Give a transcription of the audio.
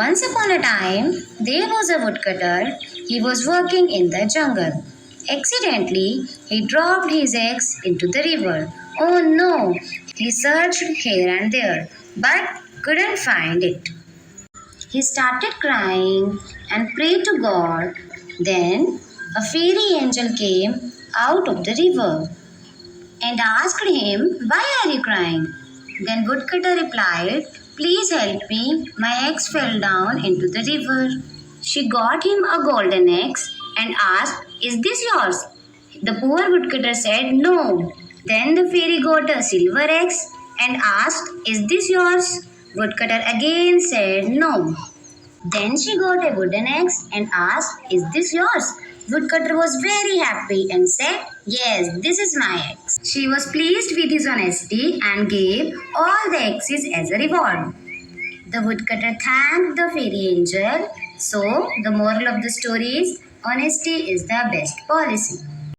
Once upon a time, there was a woodcutter. He was working in the jungle. Accidentally, he dropped his axe into the river. Oh no! He searched here and there, but couldn't find it. He started crying and prayed to God. Then a fairy angel came out of the river and asked him, "Why are you crying?" Then Woodcutter replied, "Please help me. My axe fell down into the river." She got him a golden axe and asked, "Is this yours?" The poor woodcutter said, "No." Then the fairy got a silver axe and asked, "Is this yours?" Woodcutter again said, "No." Then she got a wooden axe and asked, "Is this yours?" Woodcutter was very happy and said, "Yes, this is my axe." She was pleased with his honesty and gave all the axes as a reward. The woodcutter thanked the fairy angel. So, the moral of the story is honesty is the best policy.